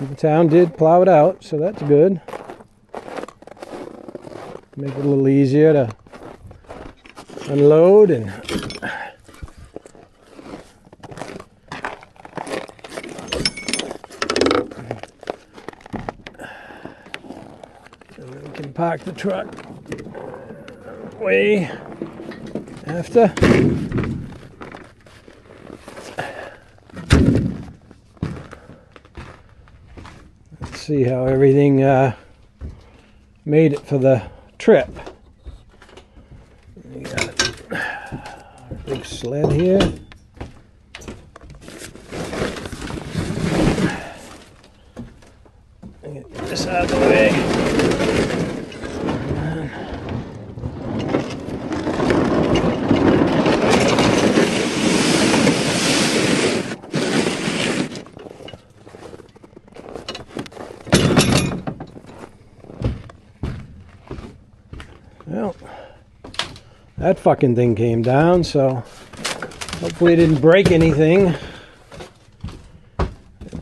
The town did plow it out, so that's good. Make it a little easier to unload and then we can park the truck way after. Let's see how everything made it for the trip. We got a big sled here. Get this out of the way. Well, that fucking thing came down, so hopefully it didn't break anything.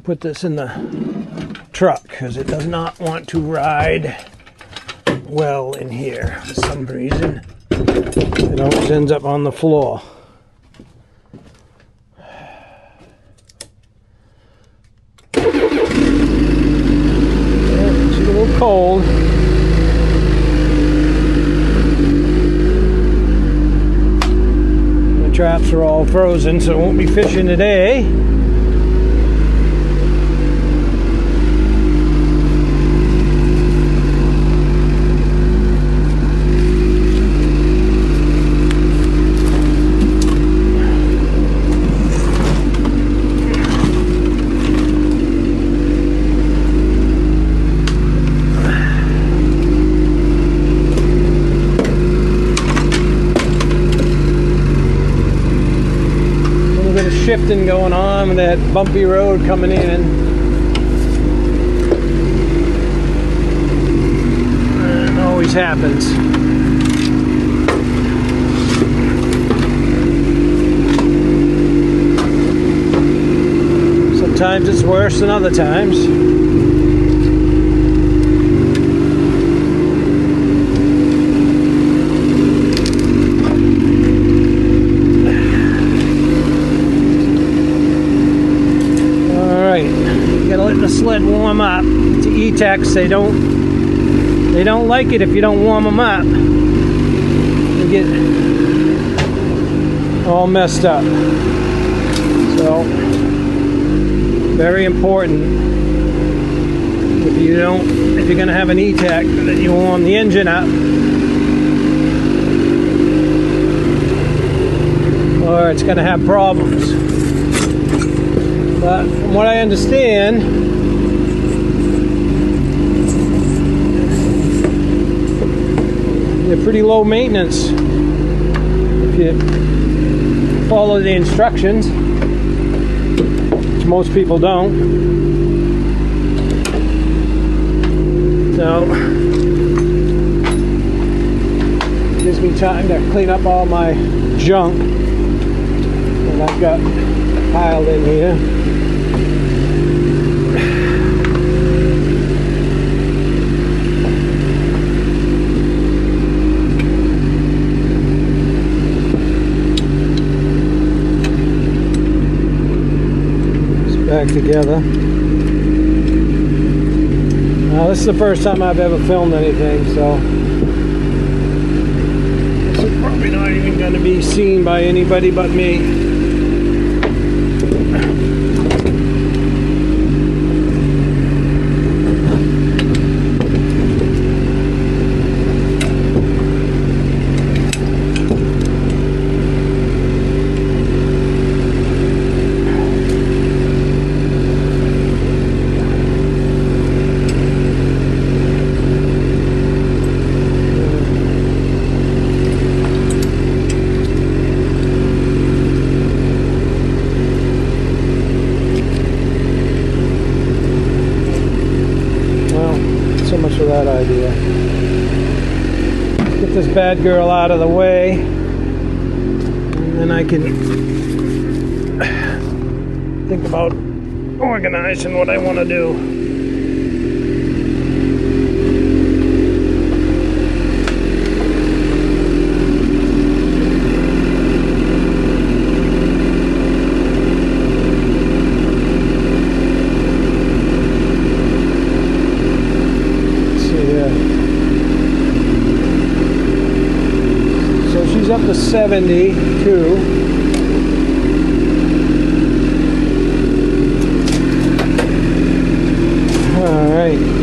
Put this in the truck because it does not want to ride well in here for some reason. It always ends up on the floor. Yeah, it's a little cold. Traps are all frozen, so I won't be fishing today. Shifting going on with that bumpy road coming in. It always happens. Sometimes it's worse than other times. The sled warm up. To E-Tex, they don't like it if you don't warm them up. They get all messed up. So very important if you're going to have an E-Tex that you warm the engine up, or it's going to have problems. But from what I understand, they're pretty low maintenance if you follow the instructions, which most people don't. So it gives me time to clean up all my junk that I've got piled in here. Back together. Now this is the first time I've ever filmed anything, so this is probably not even going to be seen by anybody but me. For that idea. Get this bad girl out of the way, and then I can think about organizing what I want to do. 72. All right.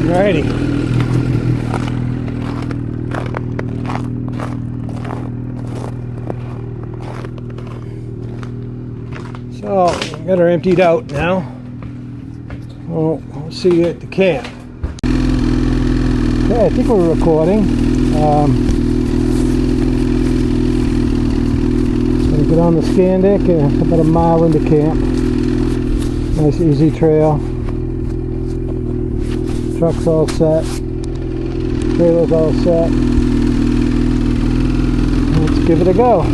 Alrighty. So, we got her emptied out now. Well, we'll see you at the camp. Okay, I think we're recording. Gonna get on the Skandic and about a mile into camp. Nice easy trail. Truck's all set. Trailer's all set. Let's give it a go.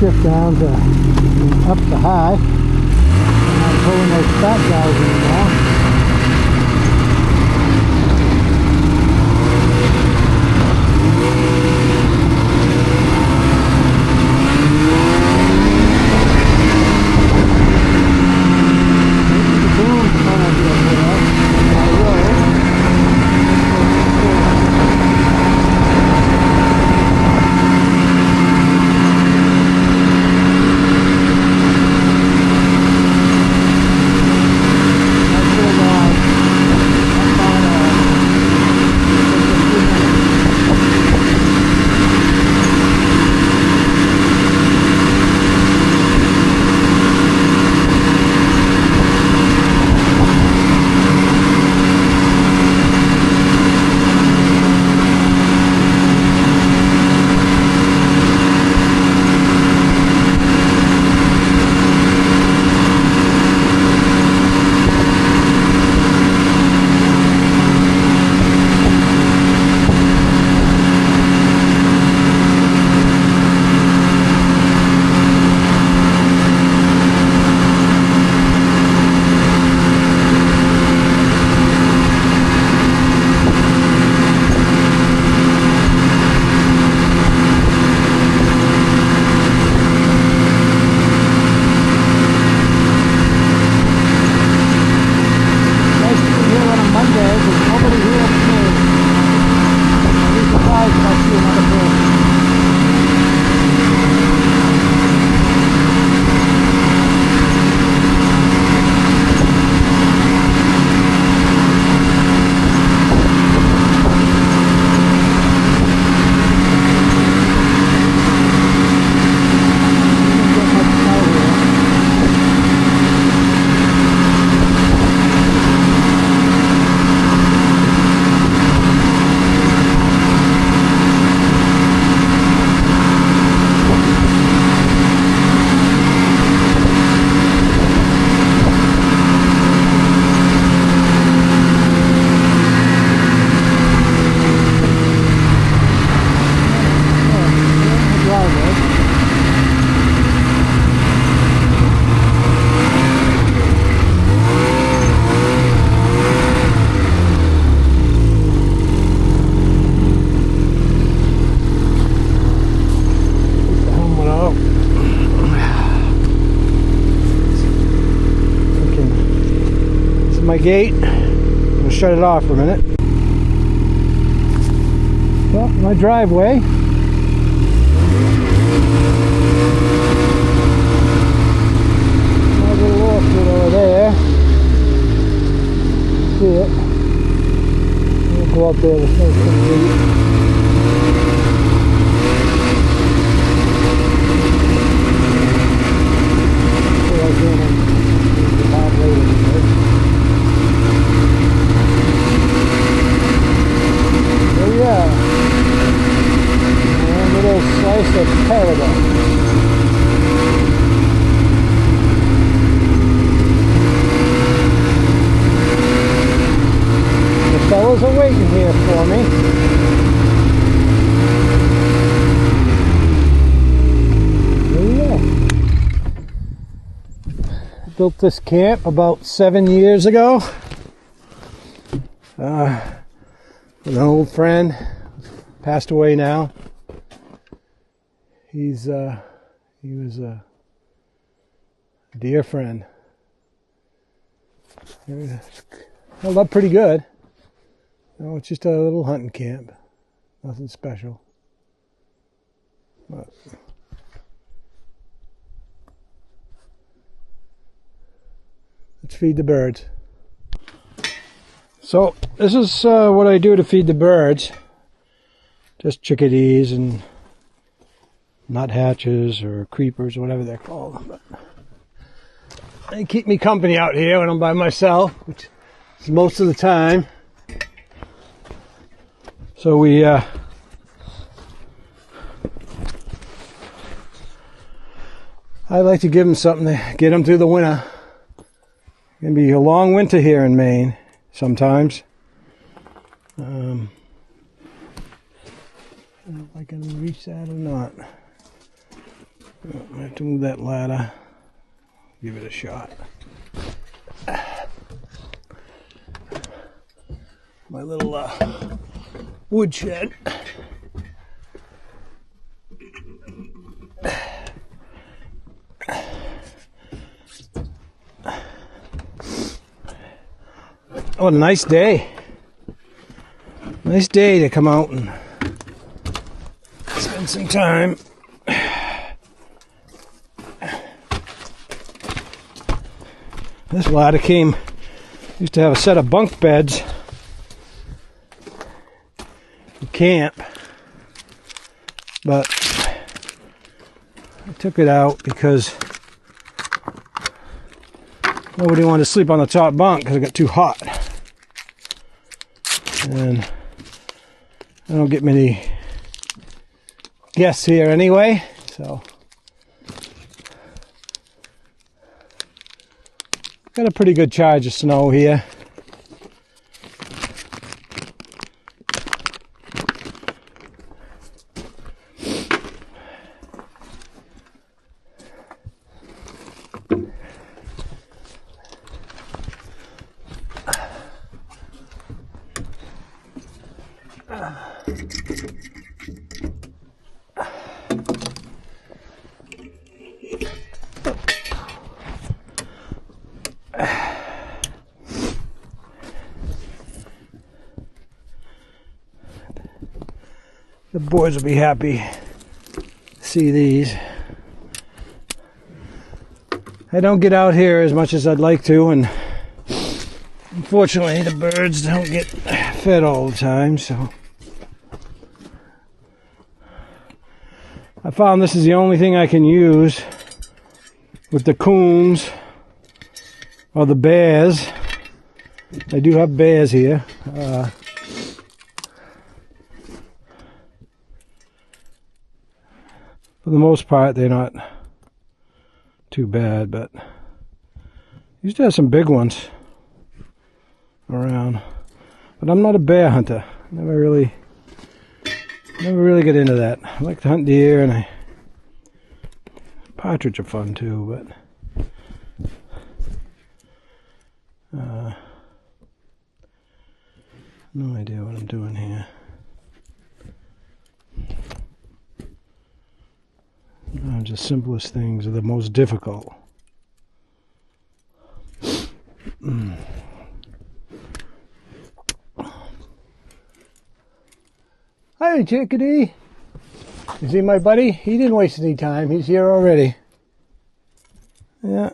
Shift down to up to high. I'm not pulling those fat guys anymore. gate. I'm going to shut it off for a minute. Well, my driveway. My little orchard over there. See it? We'll go up there with no complete. Of paradise. The fellows are waiting here for me. There you go. I built this camp about 7 years ago. An old friend, passed away now. He was a dear friend. Held up pretty good. No, it's just a little hunting camp. Nothing special. But let's feed the birds. So this is what I do to feed the birds. Just chickadees and nuthatches or creepers or whatever they're called. But they keep me company out here when I'm by myself, which is most of the time. So we I like to give them something to get them through the winter. It's gonna be a long winter here in Maine sometimes. I don't know if I can reach that or not. I have to move that ladder. Give it a shot. My little woodshed. What a nice day. Nice day to come out and spend some time. This ladder used to have a set of bunk beds in camp, but I took it out because nobody wanted to sleep on the top bunk because it got too hot. And I don't get many guests here anyway, so got a pretty good charge of snow here. The boys will be happy to see these. I don't get out here as much as I'd like to, and unfortunately the birds don't get fed all the time, so I found this is the only thing I can use with the coons or the bears. I do have bears here. For the most part, they're not too bad, but used to have some big ones around. But I'm not a bear hunter. Never really get into that. I like to hunt deer, and partridge are fun too, but no idea what I'm doing here. Sometimes the simplest things are the most difficult. Hi, chickadee. You see my buddy? He didn't waste any time. He's here already. Yeah.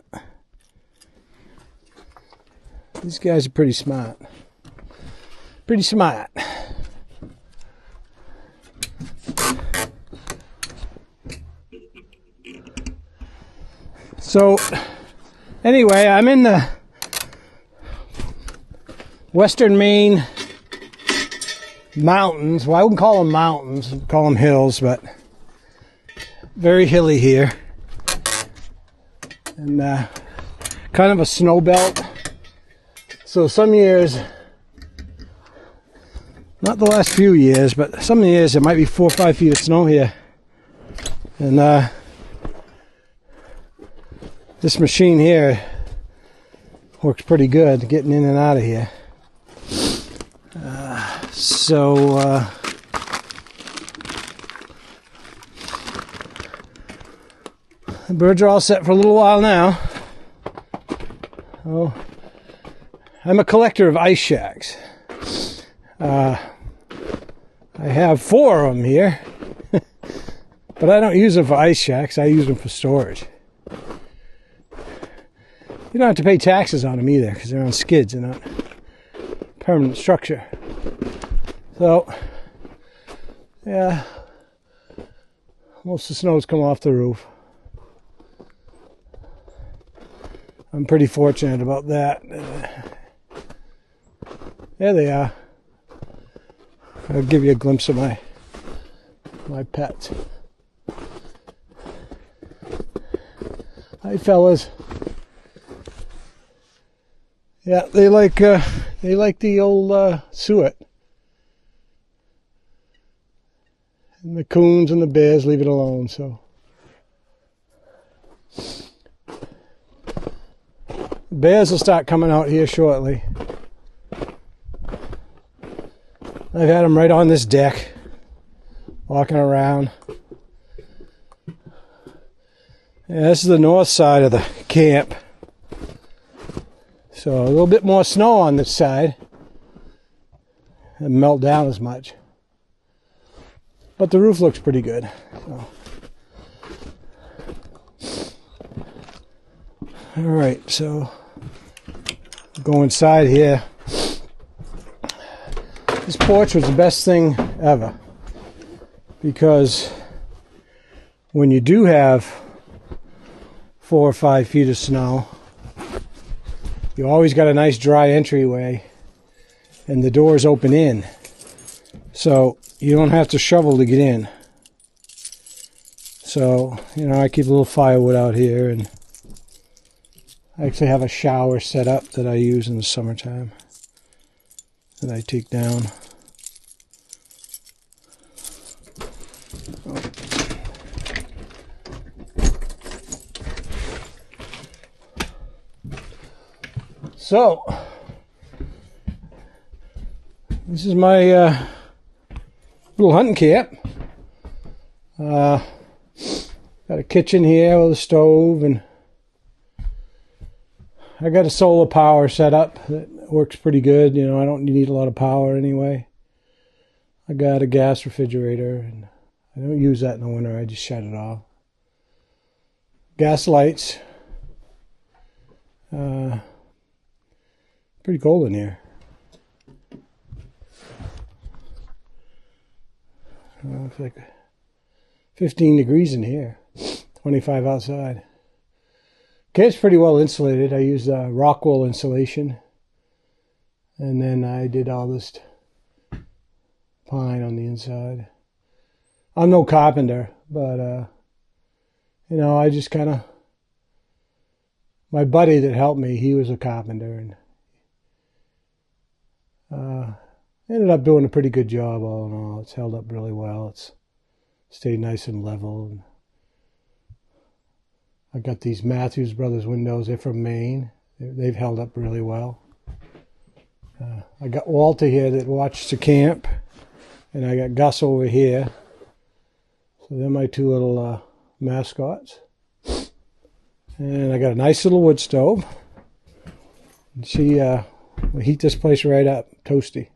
These guys are pretty smart. Pretty smart. So, anyway, I'm in the western Maine mountains. Well, I wouldn't call them mountains, I'd call them hills, but very hilly here. And kind of a snow belt. So some years, not the last few years, but some years there might be 4 or 5 feet of snow here. And this machine here works pretty good getting in and out of here. The birds are all set for a little while now. Oh, I'm a collector of ice shacks. I have 4 of them here, but I don't use them for ice shacks. I use them for storage. You don't have to pay taxes on them either because they're on skids and not permanent structure. So, yeah, most of the snow's come off the roof. I'm pretty fortunate about that. There they are. I'll give you a glimpse of my pets. Hi, fellas. Yeah, they like the old suet. And the coons and the bears leave it alone, so. Bears will start coming out here shortly. I've had them right on this deck, walking around. Yeah, this is the north side of the camp. So a little bit more snow on this side. Doesn't melt down as much. But the roof looks pretty good. So. Alright, so go inside here. This porch was the best thing ever, because when you do have 4 or 5 feet of snow, you always got a nice dry entryway and the doors open in, so you don't have to shovel to get in. So, I keep a little firewood out here, and I actually have a shower set up that I use in the summertime that I take down. So, this is my little hunting camp. Got a kitchen here with a stove, and I got a solar power set up that works pretty good. I don't need a lot of power anyway. I got a gas refrigerator, and I don't use that in the winter. I just shut it off. Gas lights. Pretty cold in here. It's like 15 degrees in here. 25 outside. Okay, it's pretty well insulated. I used rock wool insulation, and then I did all this pine on the inside. I'm no carpenter, but I just kind of, my buddy that helped me, he was a carpenter, and ended up doing a pretty good job all in all. It's held up really well. It's stayed nice and level. And I got these Matthews Brothers windows. They're from Maine. They've held up really well. I got Walter here that watched the camp, and I got Gus over here. So they're my 2 little mascots. And I got a nice little wood stove. And she will heat this place right up, toasty.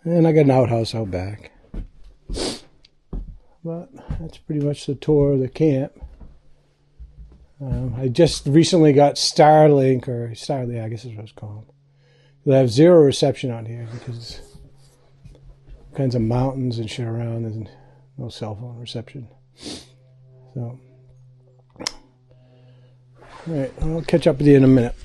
And I got an outhouse out back. But that's pretty much the tour of the camp. I just recently got Starlink, or Starlink, I guess is what it's called. They have zero reception out here because all kinds of mountains and shit around, and no cell phone reception. So, all right, I'll catch up with you in a minute.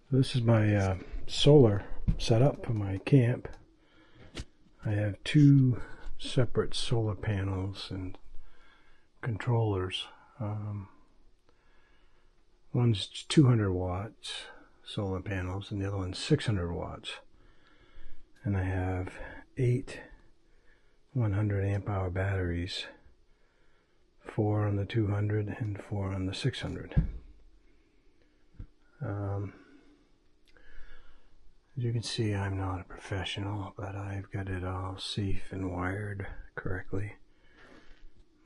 This is my solar setup for my camp. I have two separate solar panels and controllers. One's 200 watts solar panels and the other one's 600 watts. And I have 8 100 amp hour batteries, 4 on the 200 and 4 on the 600. As you can see, I'm not a professional, but I've got it all safe and wired correctly.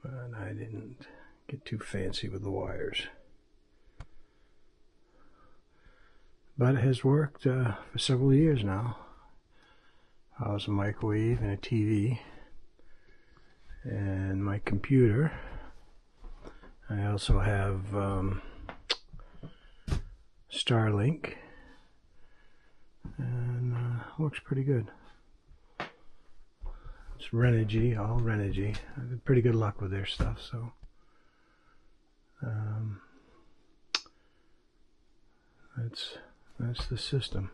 But I didn't get too fancy with the wires. But it has worked for several years now. I was a microwave and a TV and my computer. I also have Starlink, and works pretty good. It's Renogy, all Renogy. I've had pretty good luck with their stuff, so that's the system.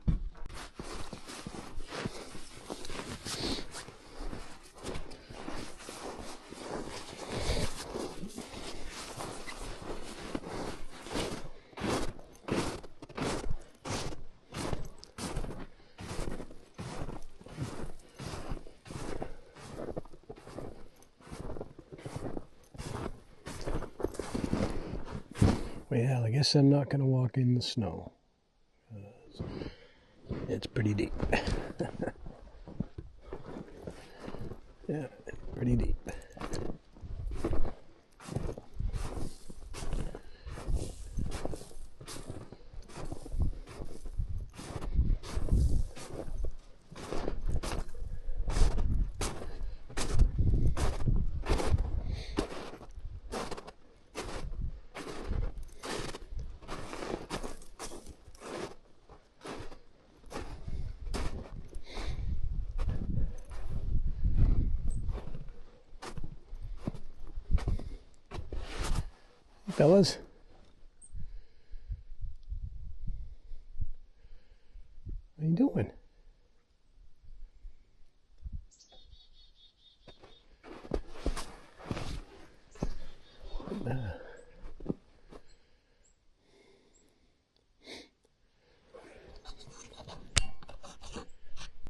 Well, I guess I'm not going to walk in the snow. It's pretty deep. Yeah, pretty deep. Fellas.